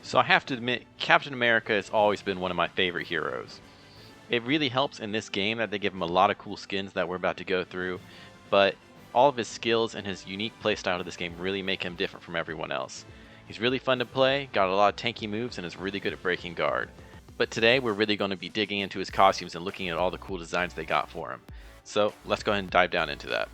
So I have to admit, Captain America has always been one of my favorite heroes. It really helps in this game that they give him a lot of cool skins that we're about to go through, but all of his skills and his unique playstyle to this game really make him different from everyone else. He's really fun to play, got a lot of tanky moves, and is really good at breaking guard. But today we're really going to be digging into his costumes and looking at all the cool designs they got for him. So let's go ahead and dive down into that.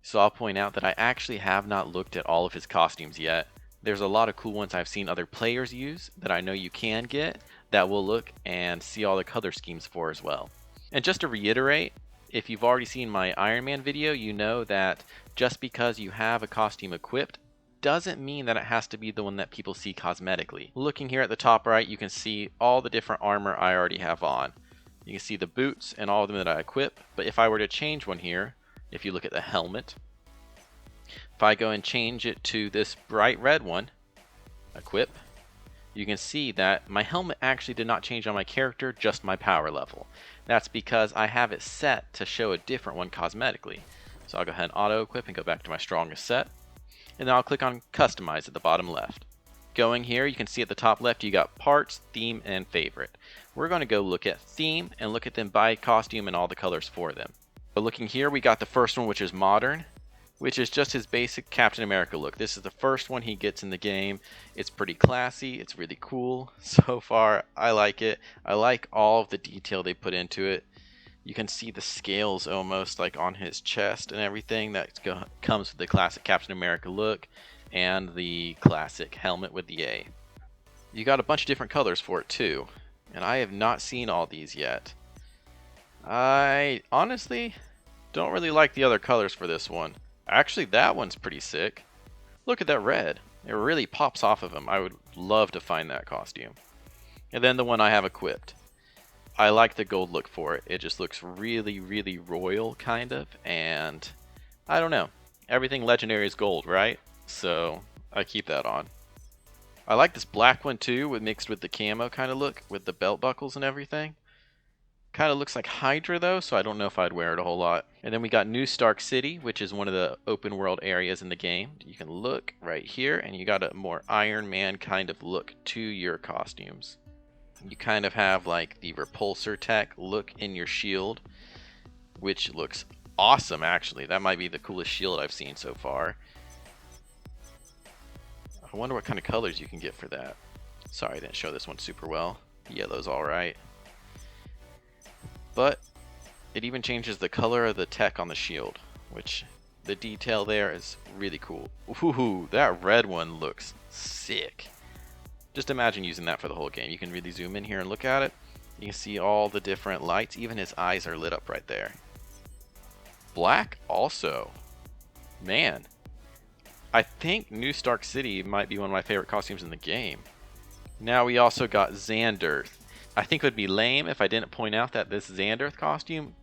So I'll point out that I actually have not looked at all of his costumes yet. There's a lot of cool ones I've seen other players use that I know you can get that we'll look and see all the color schemes for as well. And just to reiterate, if you've already seen my Iron Man video, you know that just because you have a costume equipped doesn't mean that it has to be the one that people see cosmetically. Looking here at the top right, you can see all the different armor I already have on. You can see the boots and all of them that I equip, but if I were to change one here, if you look at the helmet, if I go and change it to this bright red one, equip, you can see that my helmet actually did not change on my character, just my power level. That's because I have it set to show a different one cosmetically. So I'll go ahead and auto equip and go back to my strongest set. And then I'll click on customize at the bottom left. Going here, you can see at the top left you got parts, theme, and favorite. We're going to go look at theme and look at them by costume and all the colors for them. But looking here, we got the first one, which is modern, which is just his basic Captain America look. This is the first one he gets in the game. It's pretty classy. It's really cool. So far, I like it. I like all of the detail they put into it. You can see the scales almost like on his chest and everything that comes with the classic Captain America look and the classic helmet with the A. You got a bunch of different colors for it too, and I have not seen all these yet. I honestly don't really like the other colors for this one. Actually, that one's pretty sick. Look at that red. It really pops off of him. I would love to find that costume. And then the one I have equipped. I like the gold look for it. It just looks really, really royal, kind of. And I don't know. Everything legendary is gold, right? So I keep that on. I like this black one too, mixed with the camo kind of look, with the belt buckles and everything. Kind of looks like Hydra though, so I don't know if I'd wear it a whole lot. And then we got New Stark City, which is one of the open world areas in the game. You can look right here, and you got a more Iron Man kind of look to your costumes. You kind of have like the repulsor tech look in your shield, which looks awesome actually. That might be the coolest shield I've seen so far. I wonder what kind of colors you can get for that. Sorry, I didn't show this one super well. Yellow's alright. But it even changes the color of the tech on the shield, which the detail there is really cool. Ooh, that red one looks sick. Just imagine using that for the whole game. You can really zoom in here and look at it. You can see all the different lights. Even his eyes are lit up right there. Black also. Man. I think New Stark City might be one of my favorite costumes in the game. Now we also got Xanderth. I think it would be lame if I didn't point out that this Xanderth costume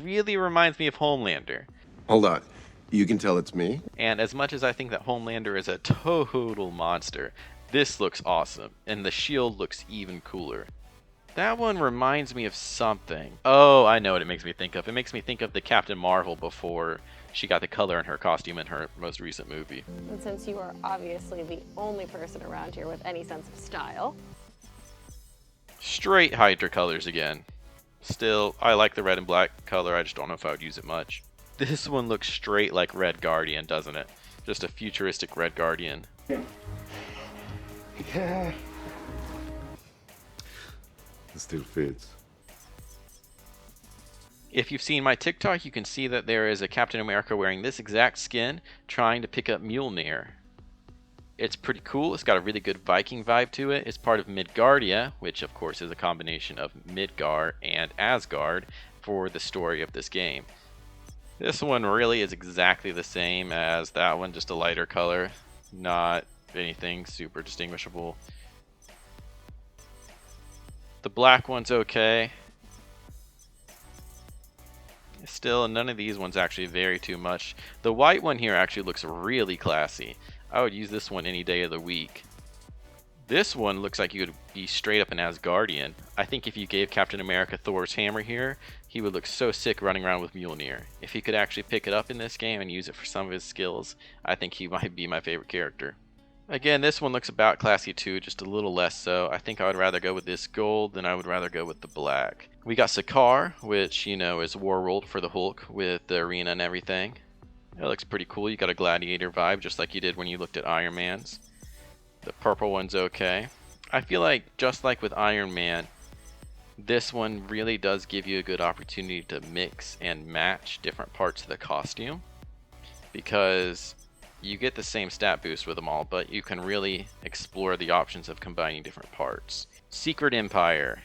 really reminds me of Homelander. Hold on. You can tell it's me? And as much as I think that Homelander is a total monster, this looks awesome, and the shield looks even cooler. That one reminds me of something. Oh, I know what it makes me think of. It makes me think of the Captain Marvel before she got the color in her costume in her most recent movie. And since you are obviously the only person around here with any sense of style, straight Hydra colors again. Still, I like the red and black color, I just don't know if I would use it much. This one looks straight like Red Guardian, doesn't it? Just a futuristic Red Guardian. Yeah. This dude fits. If you've seen my TikTok, you can see that there is a Captain America wearing this exact skin trying to pick up Mjolnir. It's pretty cool. It's got a really good Viking vibe to it. It's part of Midgardia, which of course is a combination of Midgar and Asgard for the story of this game. This one really is exactly the same as that one, just a lighter color. Not anything super distinguishable. The black one's okay. Still, none of these ones actually vary too much. The white one here actually looks really classy. I would use this one any day of the week. This one looks like you would be straight up an Asgardian. I think if you gave Captain America Thor's hammer here, he would look so sick running around with Mjolnir. If he could actually pick it up in this game and use it for some of his skills, I think he might be my favorite character. Again, this one looks about classy too, just a little less so. I think I would rather go with this gold than I would rather go with the black. We got Sakaar, which, you know, is Warworld for the Hulk with the arena and everything. It looks pretty cool. You got a gladiator vibe, just like you did when you looked at Iron Man's. The purple one's okay. I feel like, just like with Iron Man, this one really does give you a good opportunity to mix and match different parts of the costume, because you get the same stat boost with them all, but you can really explore the options of combining different parts. Secret Empire,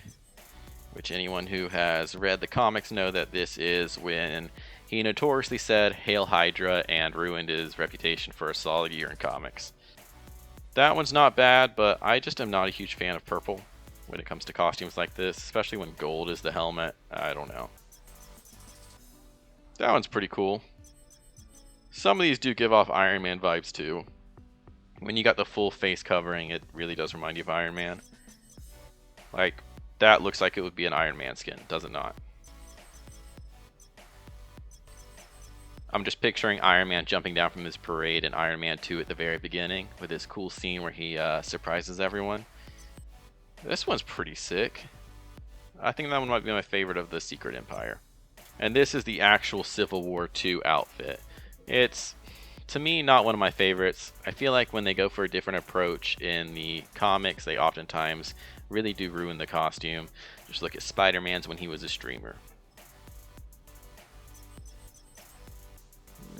which anyone who has read the comics know that this is when he notoriously said "Hail Hydra" and ruined his reputation for a solid year in comics. That one's not bad, but I just am not a huge fan of purple when it comes to costumes like this, especially when gold is the helmet. I don't know. That one's pretty cool. Some of these do give off Iron Man vibes too. When you got the full face covering, it really does remind you of Iron Man. Like, that looks like it would be an Iron Man skin, does it not? I'm just picturing Iron Man jumping down from his parade in Iron Man 2 at the very beginning with this cool scene where he surprises everyone. This one's pretty sick. I think that one might be my favorite of the Secret Empire. And this is the actual Civil War II outfit. It's, to me, not one of my favorites. I feel like when they go for a different approach in the comics, they oftentimes really do ruin the costume. Just look at Spider-Man's when he was a streamer.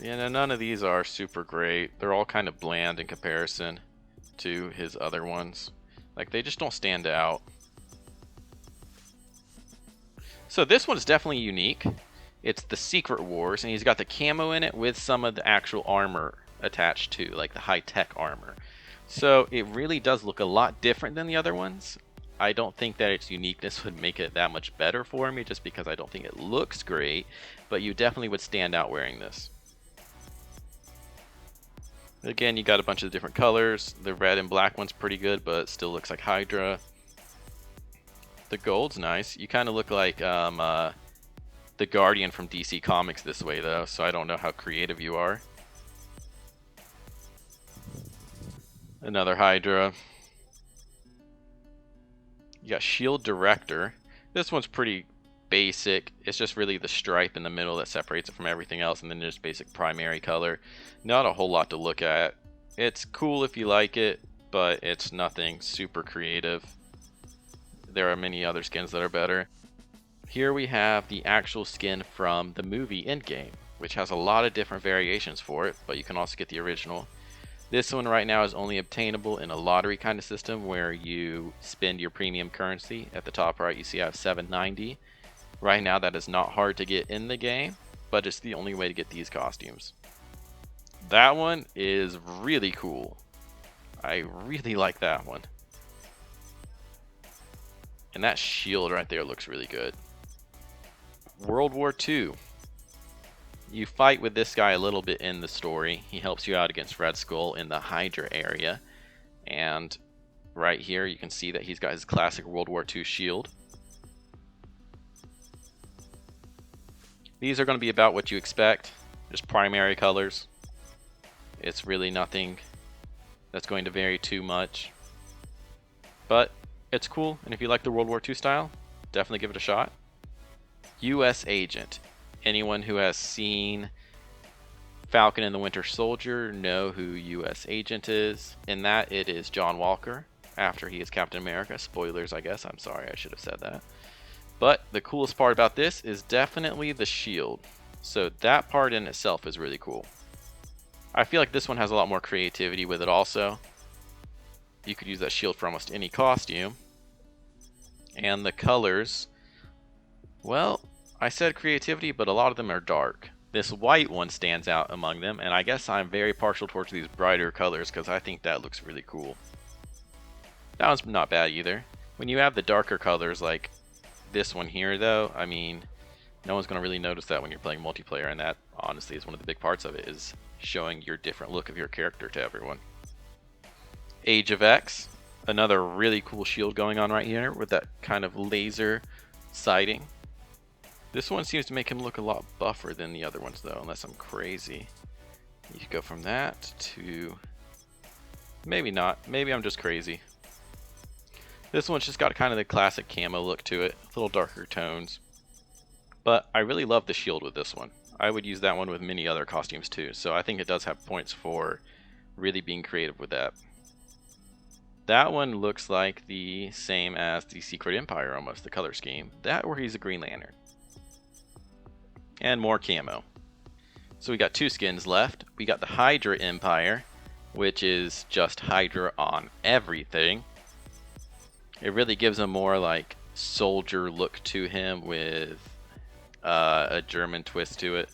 Yeah, none of these are super great. They're all kind of bland in comparison to his other ones. Like, they just don't stand out. So this one's definitely unique. It's the Secret Wars, and he's got the camo in it with some of the actual armor attached to, like the high-tech armor. So it really does look a lot different than the other ones. I don't think that its uniqueness would make it that much better for me, just because I don't think it looks great, but you definitely would stand out wearing this. Again, you got a bunch of different colors. The red and black one's pretty good, but it still looks like Hydra. The gold's nice. You kind of look like the Guardian from DC Comics this way, though, so I don't know how creative you are. Another Hydra. You got Shield Director. This one's pretty basic. It's just really the stripe in the middle that separates it from everything else, and then there's basic primary color. Not a whole lot to look at. It's cool if you like it, but it's nothing super creative. There are many other skins that are better. Here we have the actual skin from the movie Endgame, which has a lot of different variations for it, but you can also get the original. This one right now is only obtainable in a lottery kind of system where you spend your premium currency. At the top right, you see I have 790. Right now, that is not hard to get in the game, but it's the only way to get these costumes. That one is really cool. I really like that one. And that shield right there looks really good. World War II. You fight with this guy a little bit in the story. He helps you out against Red Skull in the Hydra area. And right here you can see that he's got his classic World War II shield. These are going to be about what you expect. Just primary colors. It's really nothing that's going to vary too much. But it's cool, and if you like the World War II style, definitely give it a shot. U.S. Agent. Anyone who has seen Falcon and the Winter Soldier know who U.S. Agent is. In that, it is John Walker after he is Captain America. Spoilers, I guess. I'm sorry, I should have said that. But the coolest part about this is definitely the shield. So that part in itself is really cool. I feel like this one has a lot more creativity with it also. You could use that shield for almost any costume. And the colors, well, I said creativity, but a lot of them are dark. This white one stands out among them, and I guess I'm very partial towards these brighter colors because I think that looks really cool. That one's not bad either. When you have the darker colors like this one here, though, I mean, no one's going to really notice that when you're playing multiplayer, and that honestly is one of the big parts of it, is showing your different look of your character to everyone. Age of X, another really cool shield going on right here with that kind of laser sighting. This one seems to make him look a lot buffer than the other ones though, unless I'm crazy. You could go from that to... maybe not. Maybe I'm just crazy. This one's just got kind of the classic camo look to it, a little darker tones. But I really love the shield with this one. I would use that one with many other costumes too, so I think it does have points for really being creative with that. That one looks like the same as the Secret Empire almost, the color scheme. That or he's a Green Lantern. And more camo. So we got 2 skins left. We got the Hydra Empire, which is just Hydra on everything. It really gives a more like soldier look to him with a German twist to it.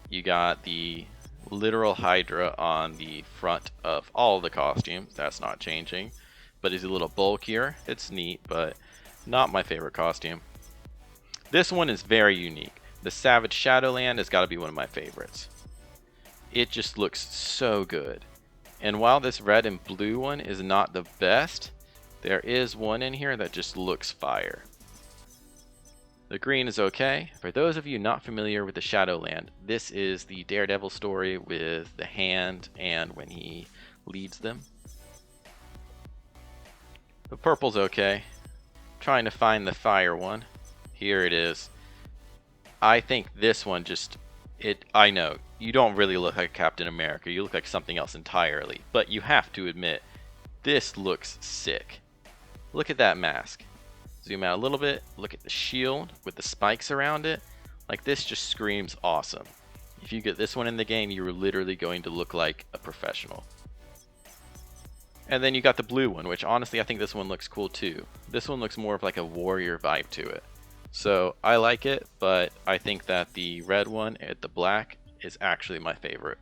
You got the literal Hydra on the front of all the costumes. That's not changing, but he's a little bulkier. It's neat, but not my favorite costume. This one is very unique. The Savage Shadowland has got to be one of my favorites. It just looks so good. And while this red and blue one is not the best, there is one in here that just looks fire. The green is okay. For those of you not familiar with the Shadowland, this is the Daredevil story with the hand and when he leads them. The purple's okay. Trying to find the fire one. Here it is. I think this one just, I know, you don't really look like Captain America. You look like something else entirely. But you have to admit, this looks sick. Look at that mask. Zoom out a little bit. Look at the shield with the spikes around it. Like, this just screams awesome. If you get this one in the game, you're literally going to look like a professional. And then you got the blue one, which honestly I think this one looks cool too. This one looks more of like a warrior vibe to it. So I like it, but I think that the red one at the black is actually my favorite.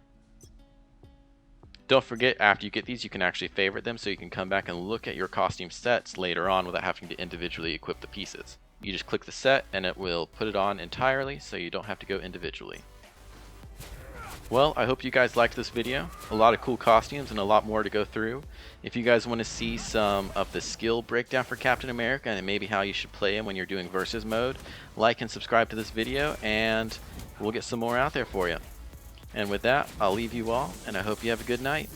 Don't forget, after you get these, you can actually favorite them so you can come back and look at your costume sets later on without having to individually equip the pieces. You just click the set and it will put it on entirely so you don't have to go individually. Well, I hope you guys liked this video. A lot of cool costumes and a lot more to go through. If you guys want to see some of the skill breakdown for Captain America and maybe how you should play him when you're doing versus mode, like and subscribe to this video and we'll get some more out there for you. And with that, I'll leave you all and I hope you have a good night.